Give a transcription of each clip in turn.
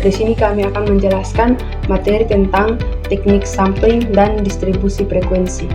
Di sini kami akan menjelaskan materi tentang teknik sampling dan distribusi frekuensi.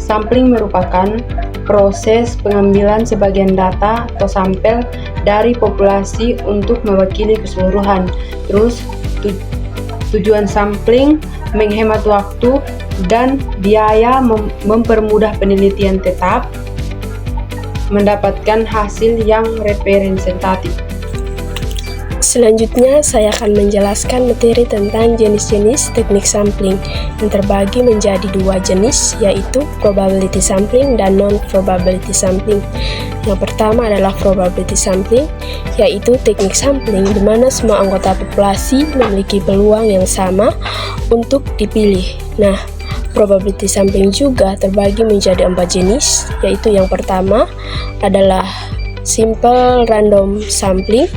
Sampling merupakan proses pengambilan sebagian data atau sampel dari populasi untuk mewakili keseluruhan. Terus tujuan sampling menghemat waktu dan biaya, mempermudah penelitian tetap, mendapatkan hasil yang representatif. Selanjutnya, saya akan menjelaskan materi tentang jenis-jenis teknik sampling yang terbagi menjadi dua jenis, yaitu probability sampling dan non-probability sampling. Yang pertama adalah probability sampling, yaitu teknik sampling di mana semua anggota populasi memiliki peluang yang sama untuk dipilih. Nah, probability sampling juga terbagi menjadi 4 jenis, yaitu yang pertama adalah simple random sampling,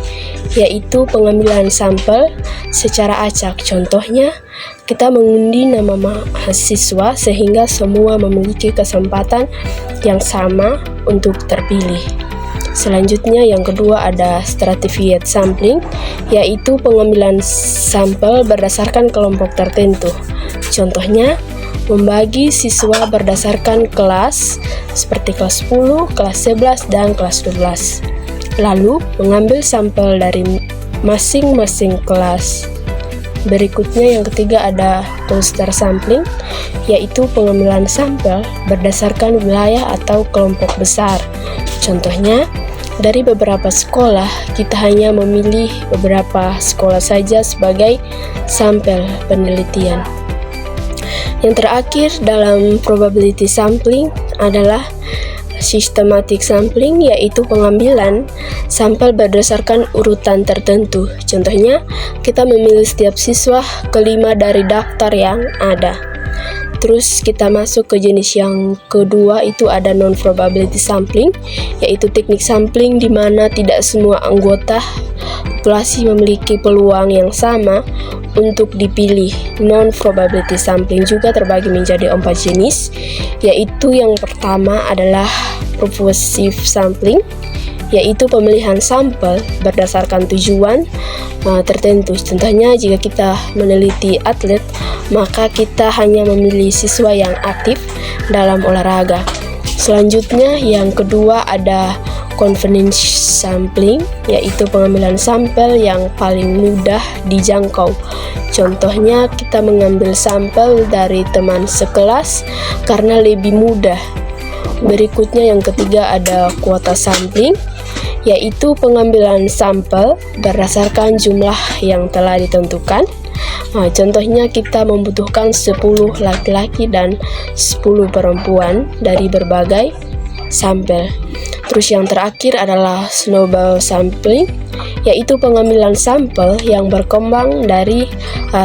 yaitu pengambilan sampel secara acak. Contohnya, kita mengundi nama mahasiswa sehingga semua memiliki kesempatan yang sama untuk terpilih. Selanjutnya yang kedua ada stratified sampling, yaitu pengambilan sampel berdasarkan kelompok tertentu. Contohnya, membagi siswa berdasarkan kelas seperti kelas 10, kelas 11, dan kelas 12. Lalu mengambil sampel dari masing-masing kelas. Berikutnya yang ketiga ada cluster sampling, yaitu pengambilan sampel berdasarkan wilayah atau kelompok besar. Contohnya, dari beberapa sekolah kita hanya memilih beberapa sekolah saja sebagai sampel penelitian. Yang terakhir dalam probability sampling adalah systematic sampling, yaitu pengambilan sampel berdasarkan urutan tertentu. Contohnya, kita memilih setiap siswa kelima dari daftar yang ada. Terus kita masuk ke jenis yang kedua, itu ada non-probability sampling, yaitu teknik sampling di mana tidak semua anggota populasi memiliki peluang yang sama untuk dipilih. Non-probability sampling juga terbagi menjadi 4 jenis, yaitu yang pertama adalah purposive sampling, yaitu pemilihan sampel berdasarkan tujuan tertentu. Contohnya, jika kita meneliti atlet, maka kita hanya memilih siswa yang aktif dalam olahraga. Selanjutnya, yang kedua ada convenience sampling, yaitu pengambilan sampel yang paling mudah dijangkau. Contohnya, kita mengambil sampel dari teman sekelas karena lebih mudah. Berikutnya yang ketiga ada kuota sampling, yaitu pengambilan sampel berdasarkan jumlah yang telah ditentukan. Contohnya kita membutuhkan 10 laki-laki dan 10 perempuan dari berbagai sampel. Terus yang terakhir adalah snowball sampling, yaitu pengambilan sampel yang berkembang dari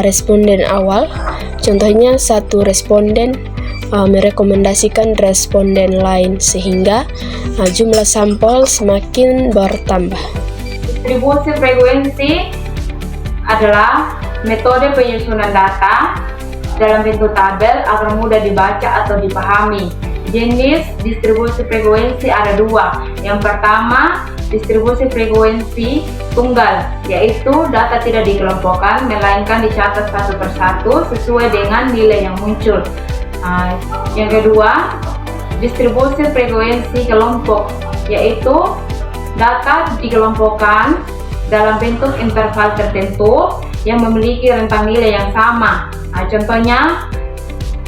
responden awal. Contohnya satu responden merekomendasikan responden lain sehingga jumlah sampel semakin bertambah. Distribusi frekuensi adalah metode penyusunan data dalam bentuk tabel agar mudah dibaca atau dipahami. Jenis distribusi frekuensi ada 2. Yang pertama, distribusi frekuensi tunggal, yaitu data tidak dikelompokkan melainkan dicatat satu persatu sesuai dengan nilai yang muncul. Yang kedua, distribusi frekuensi kelompok, yaitu data dikelompokkan dalam bentuk interval tertentu yang memiliki rentang nilai yang sama. Contohnya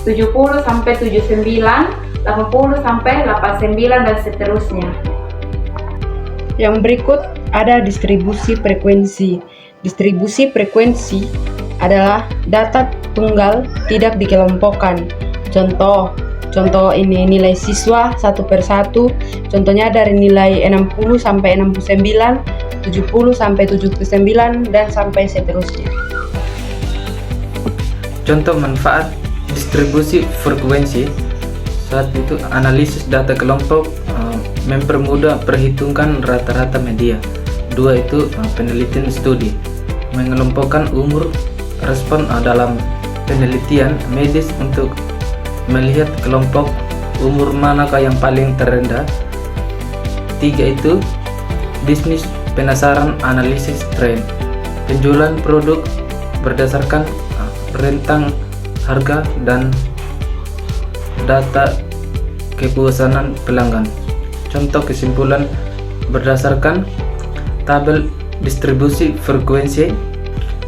70 sampai 79, 80 sampai 89 dan seterusnya. Yang berikut ada distribusi frekuensi. Distribusi frekuensi adalah data tunggal tidak dikelompokkan. Contoh ini nilai siswa satu per satu. Contohnya dari nilai 60 sampai 69, 70 sampai 79 dan sampai seterusnya. Contoh manfaat distribusi frekuensi saat itu analisis data kelompok, mempermudah perhitungan rata-rata media. 2 itu penelitian studi, mengelompokkan umur respon dalam penelitian medis untuk melihat kelompok umur manakah yang paling terendah. 3 itu bisnis penasaran analisis tren. penjualan produk berdasarkan rentang harga dan data kepuasan pelanggan. Contoh kesimpulan berdasarkan tabel distribusi frekuensi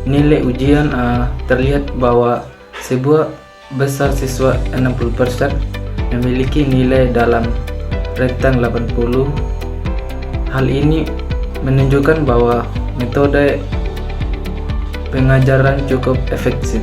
nilai ujian terlihat bahwa sebuah besar siswa 60% memiliki nilai dalam rentang 80. Hal ini menunjukkan bahwa metode pengajaran cukup efektif.